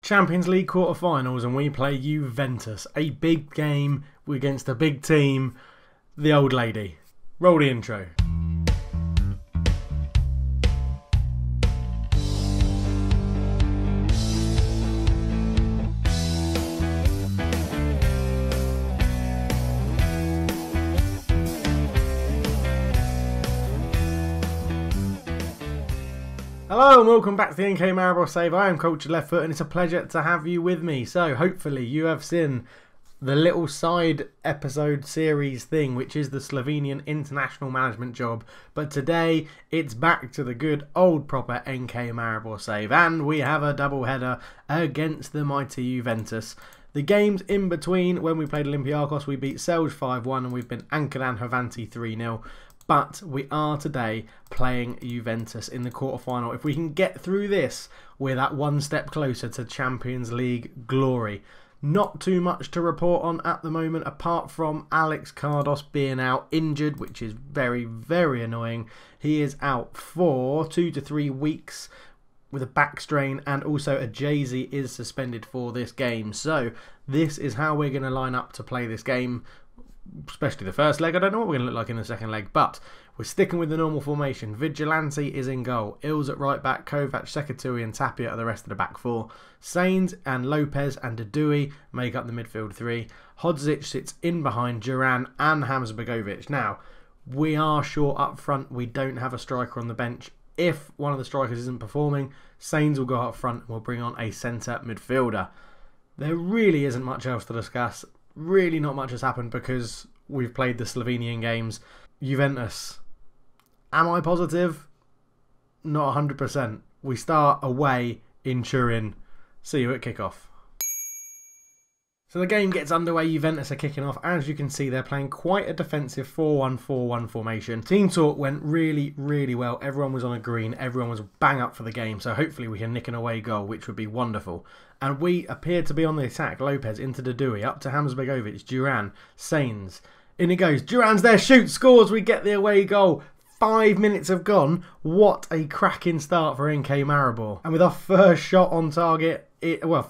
Champions League quarter-finals and we play Juventus. A big game against a big team. The old lady. Roll the intro. Hello and welcome back to the NK Maribor Save. I am Cultured Left Foot and it's a pleasure to have you with me. So hopefully you have seen the little side episode series thing, which is the Slovenian international management job. But today it's back to the good old proper NK Maribor Save, and we have a double header against the mighty Juventus. The games in between, when we played Olympiacos, we beat Celje 5-1 and we've been anchored and Havanti 3-0. But we are today playing Juventus in the quarterfinal. If we can get through this, we're that one step closer to Champions League glory. Not too much to report on at the moment, apart from Alex Cardos being out injured, which is very, very annoying. He is out for 2 to 3 weeks with a back strain, and also a Jay-Z is suspended for this game. So this is how we're going to line up to play this game. Especially the first leg. I don't know what we're going to look like in the second leg, but we're sticking with the normal formation. Vigilante is in goal. Ills at right back. Kovac, Sekatui and Tapia are the rest of the back four. Sainz and Lopez and Dedui make up the midfield three. Hodzic sits in behind Duran and Hamza. Now, we are short up front. We don't have a striker on the bench. If one of the strikers isn't performing, Sainz will go up front and we'll bring on a centre midfielder. There really isn't much else to discuss. Really not much has happened because we've played the Slovenian games. Juventus. Am I positive? Not 100%. We start away in Turin. See you at kickoff. So the game gets underway. Juventus are kicking off. As you can see, they're playing quite a defensive 4-1-4-1 formation. Team talk went really, really well. Everyone was on a green. Everyone was bang up for the game. So hopefully we can nick an away goal, which would be wonderful. And we appear to be on the attack. Lopez into Dedui, up to Hamza, Duran, Sainz. In it goes. Duran's there, shoots, scores. We get the away goal. 5 minutes have gone. What a cracking start for NK Maribor. And with our first shot on target,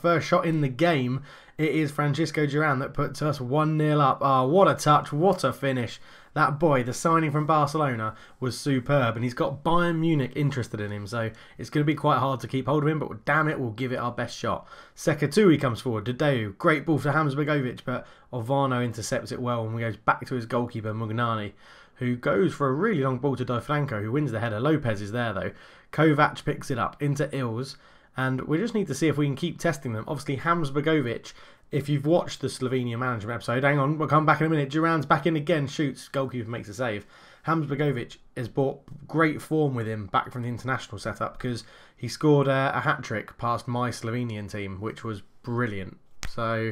first shot in the game, it is Francisco Duran that puts us 1-0 up. Oh, what a touch, what a finish. That boy, the signing from Barcelona, was superb. And he's got Bayern Munich interested in him. So it's going to be quite hard to keep hold of him. But damn it, we'll give it our best shot. Sekatui comes forward. Dedeu, great ball to Hamza, but Ovano intercepts it well. And we goes back to his goalkeeper, Mugnani, who goes for a really long ball to Di Franco, who wins the header. Lopez is there, though. Kovac picks it up into Ills. And we just need to see if we can keep testing them. Obviously, Hamza, if you've watched the Slovenian management episode, hang on, we'll come back in a minute. Duran's back in again, shoots, goalkeeper makes a save. Hamza has brought great form with him back from the international setup because he scored a hat-trick past my Slovenian team, which was brilliant. So,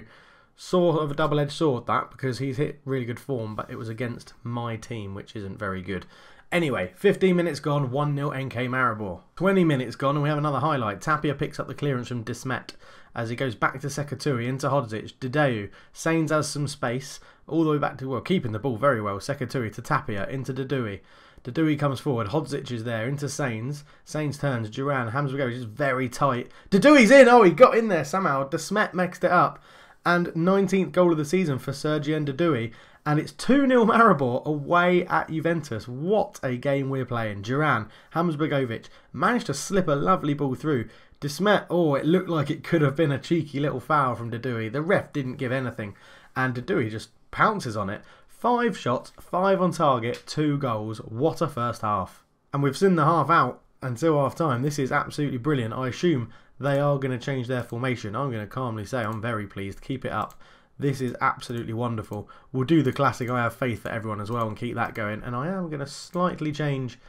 sort of a double-edged sword that, because he's hit really good form, but it was against my team, which isn't very good. Anyway, 15 minutes gone, 1-0 NK Maribor. 20 minutes gone and we have another highlight. Tapia picks up the clearance from Dismet as he goes back to Sekatui, into Hodzic, Dedeu. Sainz has some space, all the way back to, well, keeping the ball very well. Sekatui to Tapia, into Dedui. Dedui comes forward, Hodzic is there, into Sainz. Sainz turns, Duran, Hamza is very tight. Dedui's in, oh, he got in there somehow. Dismet mixed it up. And 19th goal of the season for Sergian Dedui. And it's 2-0 Maribor away at Juventus. What a game we're playing. Duran, Hamza managed to slip a lovely ball through. Dismet, oh, it looked like it could have been a cheeky little foul from Dedui. The ref didn't give anything. And Dedui just pounces on it. 5 shots, 5 on target, 2 goals. What a first half. And we've seen the half out until half time. This is absolutely brilliant. I assume they are going to change their formation. I'm going to calmly say I'm very pleased. Keep it up. This is absolutely wonderful. We'll do the classic I have faith for everyone as well and keep that going. And I am going to slightly change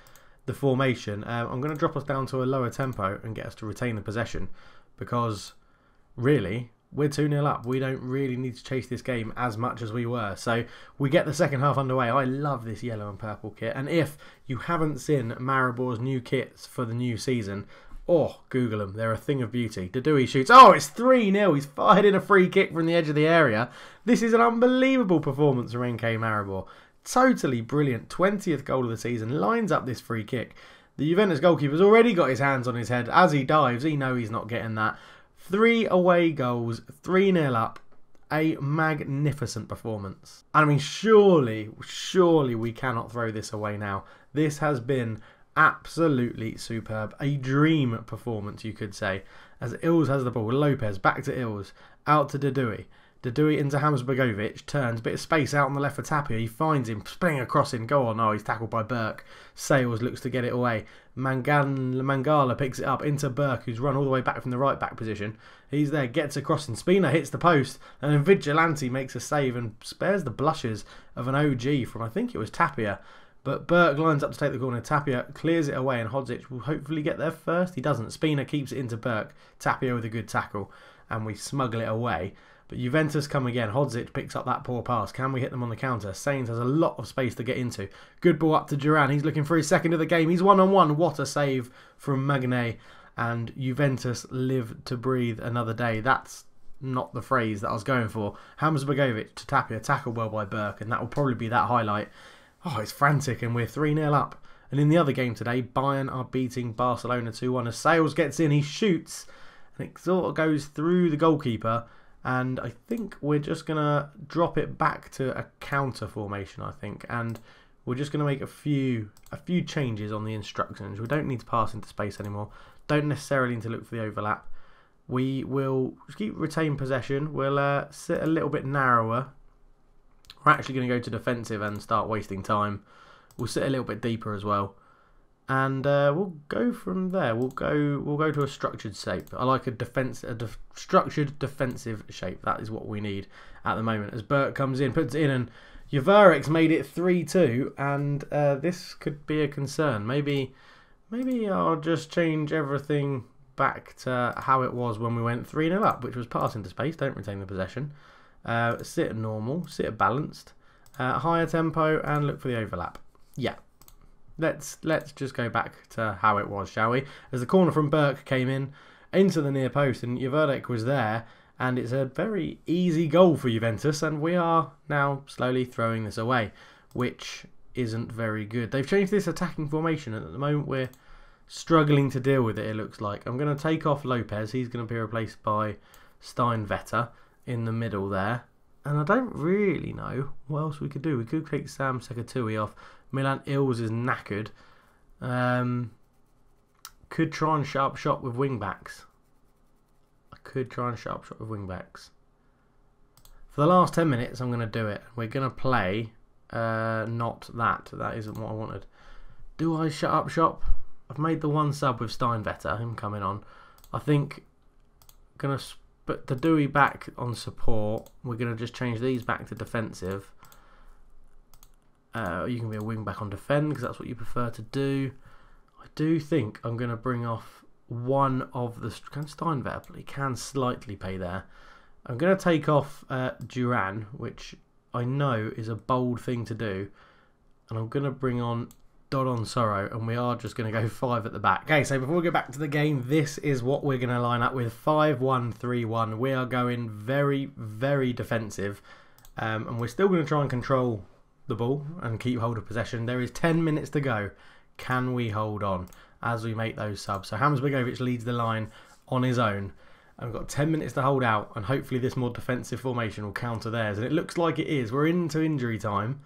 the formation. I'm going to drop us down to a lower tempo and get us to retain the possession. Because, really, we're 2-0 up. We don't really need to chase this game as much as we were. So, we get the second half underway. I love this yellow and purple kit. And if you haven't seen Maribor's new kits for the new season, oh, Google them. They're a thing of beauty. Dedui shoots. Oh, it's 3-0. He's fired in a free kick from the edge of the area. This is an unbelievable performance from NK Maribor. Totally brilliant. 20th goal of the season. Lines up this free kick. The Juventus goalkeeper's already got his hands on his head. As he dives, he knows he's not getting that. 3 away goals, 3-0 up. A magnificent performance. And I mean, surely we cannot throw this away now. This has been absolutely superb. A dream performance, you could say. As Ills has the ball, Lopez back to Ills, out to Dedui. Dedui into Hamsbergovic, turns, bit of space out on the left for Tapia. He finds him, spinning across him. Go on, oh, he's tackled by Burke. Sales looks to get it away. Mangala picks it up into Burke, who's run all the way back from the right back position. He's there, gets across, and Spina hits the post, and then Vigilante makes a save and spares the blushes of an OG from, I think it was Tapia. But Burke lines up to take the corner. Tapia clears it away, and Hodzic will hopefully get there first. He doesn't. Spina keeps it into Burke. Tapia with a good tackle, and we smuggle it away. But Juventus come again. Hodzic picks up that poor pass. Can we hit them on the counter? Sainz has a lot of space to get into. Good ball up to Duran. He's looking for his second of the game. He's one-on-one. What a save from Magne. And Juventus live to breathe another day. That's not the phrase that I was going for. Hamsbergovic to Tapia. Tackled well by Burke. And that will probably be that highlight. Oh, it's frantic, and we're 3-0 up. And in the other game today, Bayern are beating Barcelona 2-1. As Sales gets in, he shoots. And it sort of goes through the goalkeeper. And I think we're just going to drop it back to a counter formation, I think. And we're just going to make a few changes on the instructions. We don't need to pass into space anymore. Don't necessarily need to look for the overlap. We will retain possession. We'll sit a little bit narrower. We're actually going to go to defensive and start wasting time. We'll sit a little bit deeper as well. And we'll go from there. We'll go to a structured shape. I like a structured defensive shape. That is what we need at the moment. As Burke comes in, puts it in, and Juvarek's made it 3-2, and this could be a concern. Maybe I'll just change everything back to how it was when we went 3-0 up, which was pass into space, don't retain the possession. Sit at normal, sit at balanced, higher tempo, and look for the overlap. Yeah. Let's just go back to how it was, shall we? As the corner from Burke came in into the near post, and Juvarek was there, and it's a very easy goal for Juventus, and we are now slowly throwing this away, which isn't very good. They've changed this attacking formation, and at the moment we're struggling to deal with it, it looks like. I'm going to take off Lopez. He's going to be replaced by Steinvetter in the middle there. And I don't really know what else we could do. We could take Sam Sekatui off. Milan Ills is knackered. Could try and shut up shop with wing-backs. For the last 10 minutes, I'm going to do it. We're going to play not that. That isn't what I wanted. Do I shut up shop? I've made the one sub with Steinvetter, him coming on. I think I'm going to put the Dewey back on support. We're going to just change these back to defensive. You can be a wing back on defend because that's what you prefer to do. I do think I'm going to bring off one of the... Can Steinvetter, but he can slightly pay there. I'm going to take off Duran, which I know is a bold thing to do. And I'm going to bring on Dodon Sorrow, and we are just going to go 5 at the back. Okay, so before we go back to the game, this is what we're going to line up with. 5-1-3-1. We are going very, very defensive. And we're still going to try and control the ball and keep hold of possession. There is 10 minutes to go. Can we hold on as we make those subs? So Hamsbergovic leads the line on his own. And we've got 10 minutes to hold out, and hopefully this more defensive formation will counter theirs. And it looks like it is. We're into injury time,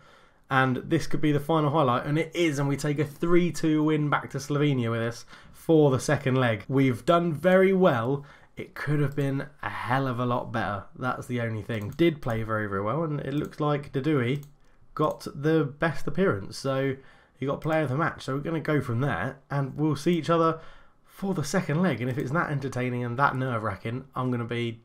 and this could be the final highlight, and it is. And we take a 3-2 win back to Slovenia with us for the second leg. We've done very well. It could have been a hell of a lot better. That's the only thing. Did play very, very well, and it looks like Dedui got the best appearance, so he got player of the match. So we're going to go from there, and we'll see each other for the second leg. And if it's that entertaining and that nerve-wracking, I'm going to be,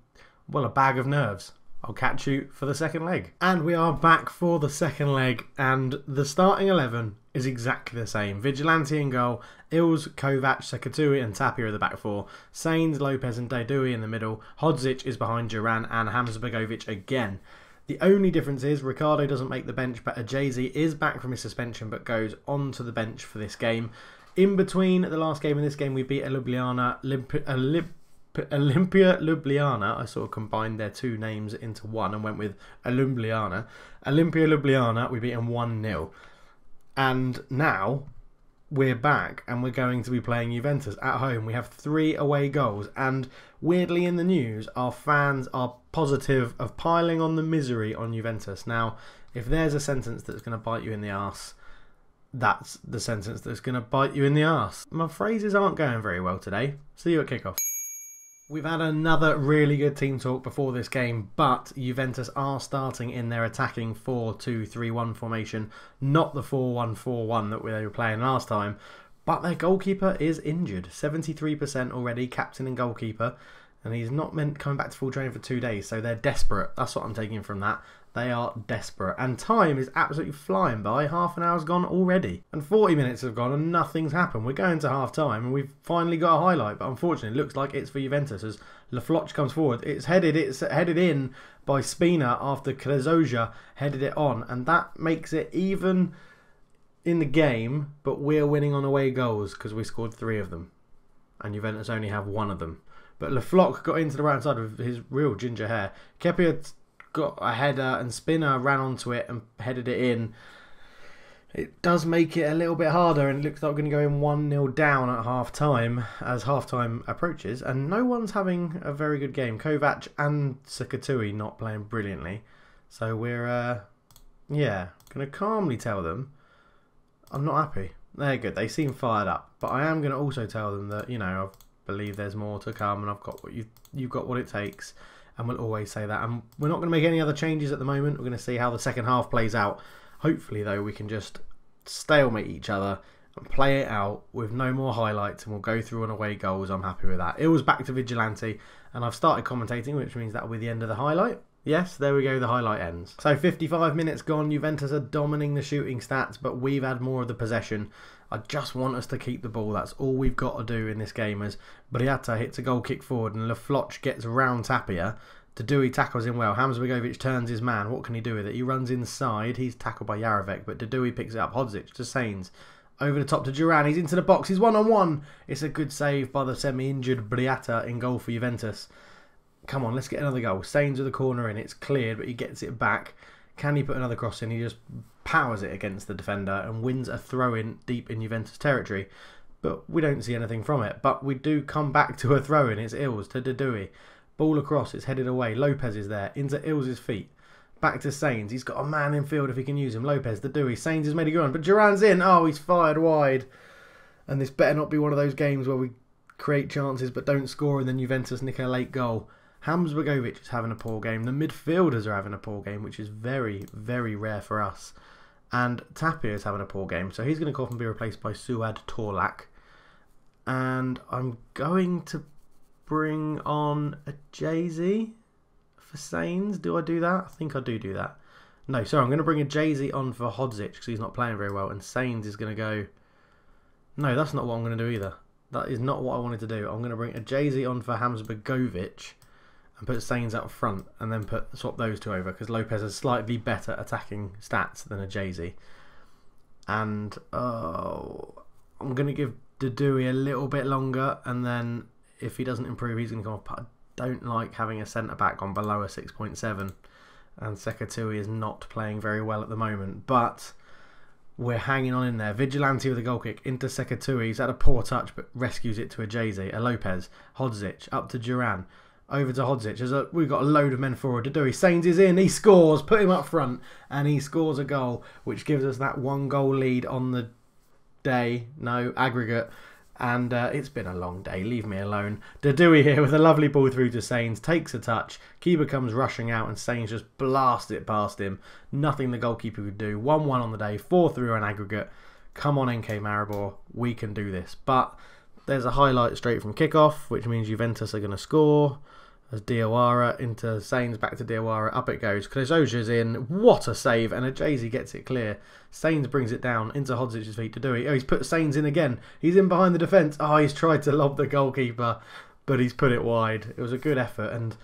well, a bag of nerves. I'll catch you for the second leg. And we are back for the second leg, and the starting 11 is exactly the same. Vigilante in goal, Ills, Kovac, Sekatui and Tapia are the back four. Sainz, Lopez and Dedui in the middle. Hodzic is behind Duran and Hamsbergovic again. The only difference is Ricardo doesn't make the bench, but Ajazi is back from his suspension but goes onto the bench for this game. In between the last game and this game, we beat Olympia Ljubljana. I sort of combined their two names into one and went with Olympia Ljubljana. We beat them 1-0. And now we're back and we're going to be playing Juventus at home. We have 3 away goals, and weirdly in the news, our fans are positive of piling on the misery on Juventus. Now, if there's a sentence that's going to bite you in the arse, that's the sentence that's going to bite you in the arse. My phrases aren't going very well today. See you at kickoff. We've had another really good team talk before this game, but Juventus are starting in their attacking 4-2-3-1 formation, not the 4-1-4-1 that they were playing last time. But their goalkeeper is injured, 73% already, captain and goalkeeper, and he's not meant coming back to full training for 2 days, so they're desperate. That's what I'm taking from that. They are desperate. And time is absolutely flying by. Half an hour's gone already. And 40 minutes have gone and nothing's happened. We're going to half time and we've finally got a highlight. But unfortunately, it looks like it's for Juventus as Lafloch comes forward. It's headed in by Spina after Krezoja headed it on. And that makes it even in the game. But we're winning on away goals because we scored 3 of them. And Juventus only have 1 of them. But Lafloch got into the right side with his real ginger hair. Kepa got a header and Spinner ran onto it and headed it in. It does make it a little bit harder, and it looks like we're going to go in 1-0 down at half time as half time approaches, and no one's having a very good game. Kovac and Sakatui not playing brilliantly, so we're yeah, going to calmly tell them I'm not happy. They're good, they seem fired up, but I am going to also tell them that, you know, I believe there's more to come and I've got what you've got what it takes. And we'll always say that. And we're not going to make any other changes at the moment. We're going to see how the second half plays out. Hopefully, though, we can just stalemate each other and play it out with no more highlights. And we'll go through on away goals. I'm happy with that. It was back to Vigilante. And I've started commentating, which means that will be the end of the highlight. Yes, there we go. The highlight ends. So 55 minutes gone. Juventus are dominating the shooting stats, but we've had more of the possession. I just want us to keep the ball. That's all we've got to do in this game, as Briata hits a goal kick forward and Lafloch gets round Tapia. Dudui tackles him well. Hamzabegovic turns his man. What can he do with it? He runs inside. He's tackled by Jarovec, but Dudui picks it up. Hodzic to Sainz. Over the top to Duran. He's into the box. He's 1-on-1. It's a good save by the semi-injured Briata in goal for Juventus. Come on, let's get another goal. Sainz with the corner in. It's cleared, but he gets it back. Can he put another cross in? He just powers it against the defender and wins a throw-in deep in Juventus territory. But we don't see anything from it. But we do come back to a throw-in. It's Ills to Dudui. Ball across. It's headed away. Lopez is there. Into Ills' feet. Back to Sainz. He's got a man in field if he can use him. Lopez, Dudui. Sainz has made a good run. But Duran's in. Oh, he's fired wide. And this better not be one of those games where we create chances but don't score and then Juventus nick a late goal. Hamzabegovic is having a poor game. The midfielders are having a poor game, which is very, very rare for us. And Tapia is having a poor game. So he's going to go off and be replaced by Suad Torlak. And I'm going to bring on a Jay-Z for Sainz. Do I do that? I think I do that. No, sorry. I'm going to bring a Jay-Z on for Hodzic because he's not playing very well. And Sainz is going to go... No, that's not what I'm going to do either. That is not what I wanted to do. I'm going to bring a Jay-Z on for Hamzabegovic and put Sainz up front and then swap those two over because Lopez has slightly better attacking stats than a Jay-Z. And I'm going to give Dudui a little bit longer, and then if he doesn't improve, he's going to come off. But I don't like having a centre-back on below a 6.7, and Sekatui is not playing very well at the moment, but we're hanging on in there. Vigilante with a goal kick into Sekatui. He's had a poor touch, but rescues it to a Jay-Z, a Lopez, Hodzic, up to Duran. Over to Hodzic. We've got a load of men forward to do. Sainz is in. He scores. Put him up front. And he scores a goal, which gives us that 1-goal lead on the day. No, aggregate. And it's been a long day. Leave me alone. Dudui here with a lovely ball through to Sainz. Takes a touch. Keeper comes rushing out and Sainz just blasts it past him. Nothing the goalkeeper could do. 1-1 on the day. 4-3 on aggregate. Come on, NK Maribor. We can do this. But there's a highlight straight from kickoff, which means Juventus are going to score. As Diawara into Sainz, back to Diawara, up it goes. Krezoja's in, what a save, and a Jay-Z gets it clear. Sainz brings it down into Hodzic's feet to do it. Oh, he's put Sainz in again. He's in behind the defence. Oh, he's tried to lob the goalkeeper, but he's put it wide. It was a good effort, and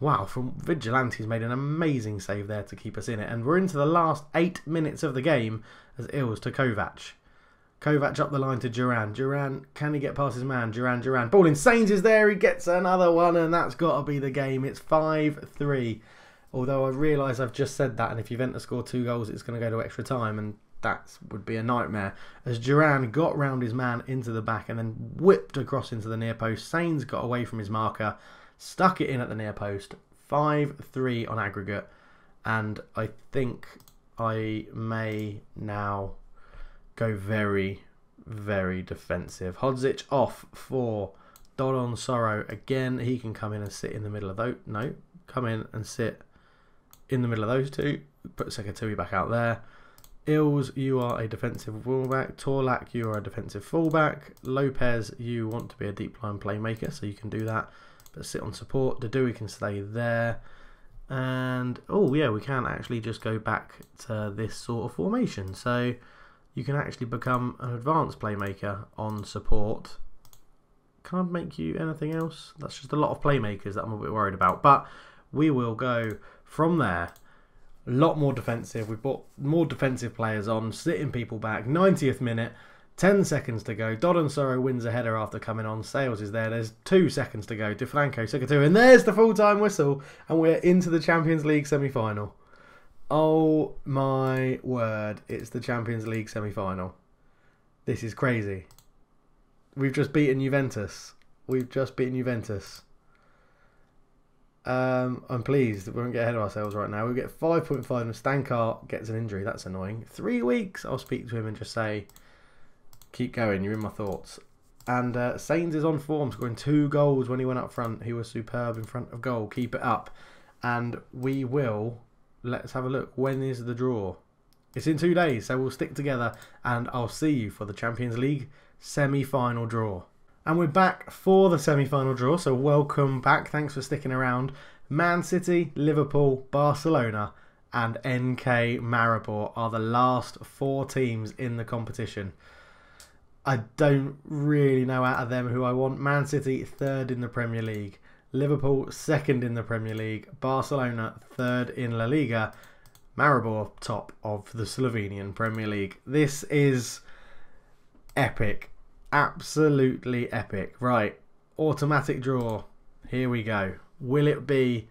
wow, from Vigilante, he's made an amazing save there to keep us in it. And we're into the last 8 minutes of the game as Ills to Kovac. Kovac up the line to Duran. Duran, can he get past his man? Duran. Ball in. Sainz is there. He gets another one, and that's got to be the game. It's 5-3. Although I realise I've just said that, and if Juventus score 2 goals, it's going to go to extra time, and that would be a nightmare. As Duran got round his man into the back and then whipped across into the near post. Sainz got away from his marker, stuck it in at the near post. 5-3 on aggregate. And I think I may now go very, very defensive. Hodzic off for Dodon Sorrow. Again, he can come in and sit in the middle of those. No, come in and sit in the middle of those two. Put Sekatui back out there. Ills, you are a defensive fullback. Torlak, you are a defensive fullback. Lopez, you want to be a deep line playmaker, so you can do that. But sit on support. Dadui can stay there. And, oh yeah, we can actually just go back to this sort of formation. So you can actually become an advanced playmaker on support. Can I make you anything else? That's just a lot of playmakers that I'm a bit worried about. But we will go from there. A lot more defensive. We've brought more defensive players on, sitting people back. 90th minute, 10 seconds to go. Dodon Sorrow wins a header after coming on. Sales is there. There's 2 seconds to go. DeFranco, Sekatui, and there's the full-time whistle. And we're into the Champions League semi-final. Oh my word. It's the Champions League semi-final. This is crazy. We've just beaten Juventus. We've just beaten Juventus. I'm pleased that we won't get ahead of ourselves right now. We get 5.5 and Stankar gets an injury. That's annoying. 3 weeks. I'll speak to him and just say, keep going. You're in my thoughts. And Sainz is on form, scoring 2 goals when he went up front. He was superb in front of goal. Keep it up. And we will, let's have a look. When is the draw? It's in 2 days, so we'll stick together and I'll see you for the Champions League semi-final draw. And we're back for the semi-final draw, so welcome back. Thanks for sticking around. Man City, Liverpool, Barcelona and NK Maribor are the last 4 teams in the competition. I don't really know out of them who I want. Man City, 3rd in the Premier League. Liverpool, 2nd in the Premier League. Barcelona, 3rd in La Liga. Maribor, top of the Slovenian Premier League. This is epic. Absolutely epic. Right, automatic draw. Here we go. Will it be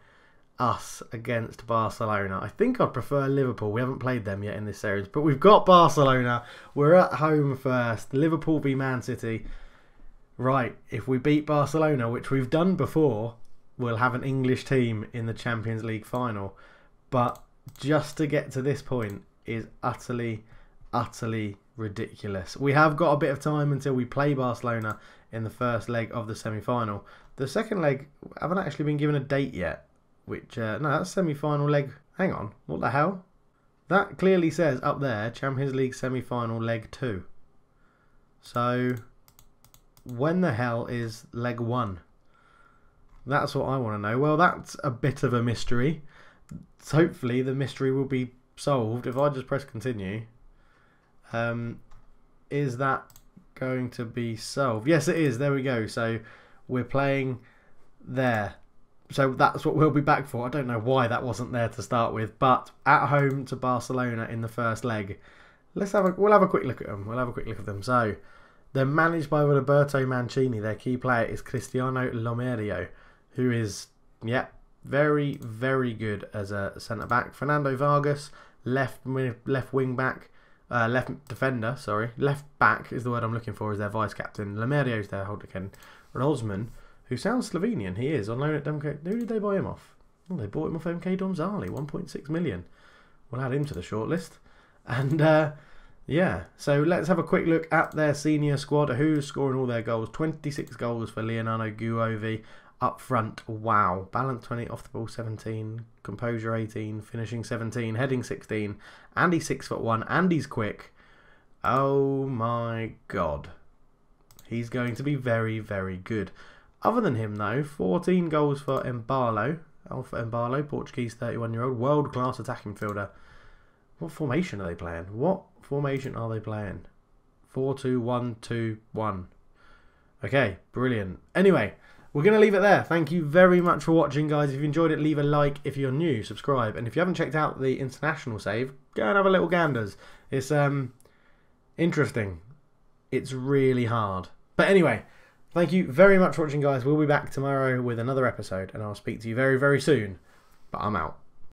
us against Barcelona? I think I'd prefer Liverpool. We haven't played them yet in this series, but we've got Barcelona. We're at home first. Liverpool v Man City. Right, if we beat Barcelona, which we've done before, we'll have an English team in the Champions League final. But just to get to this point is utterly, utterly ridiculous. We have got a bit of time until we play Barcelona in the first leg of the semi-final. The second leg, I haven't actually been given a date yet. Which, no, that's semi-final leg. Hang on, what the hell? That clearly says up there, Champions League semi-final leg 2. So, when the hell is leg 1? That's what I want to know. Well, that's a bit of a mystery. So hopefully the mystery will be solved if I just press continue. Is that going to be solved? Yes, it is. There we go. So we're playing there. So that's what we'll be back for. I don't know why that wasn't there to start with, but at home to Barcelona in the first leg. We'll have a quick look at them. We'll have a quick look at them. So they're managed by Roberto Mancini. Their key player is Cristiano Lomerio, who is, yeah, very, very good as a centre back. Fernando Vargas, left wing back. Left defender, sorry. Left back is the word I'm looking for, is their vice captain. Lomerio's their holder again. Rosman, who sounds Slovenian, he is, on loan at MK. Who did they buy him off? Oh, they bought him off MK Domzali, 1.6 million. We'll add him to the shortlist. And, yeah, so let's have a quick look at their senior squad. Who's scoring all their goals? 26 goals for Leonardo Guovi. Up front, wow. Balance 20, off the ball 17, composure 18, finishing 17, heading 16. And he's 6'1", and he's quick. Oh my god. He's going to be very, very good. Other than him though, 14 goals for Embalo. Alpha Embalo, Portuguese 31-year-old, world-class attacking fielder. What formation are they playing? What formation are they playing? 4-2-1-2-1. Okay, brilliant. Anyway, we're going to leave it there. Thank you very much for watching, guys. If you enjoyed it, leave a like. If you're new, subscribe. And if you haven't checked out the international save, go and have a little ganders. It's interesting. It's really hard. But anyway, thank you very much for watching, guys. We'll be back tomorrow with another episode, and I'll speak to you very, very soon. But I'm out.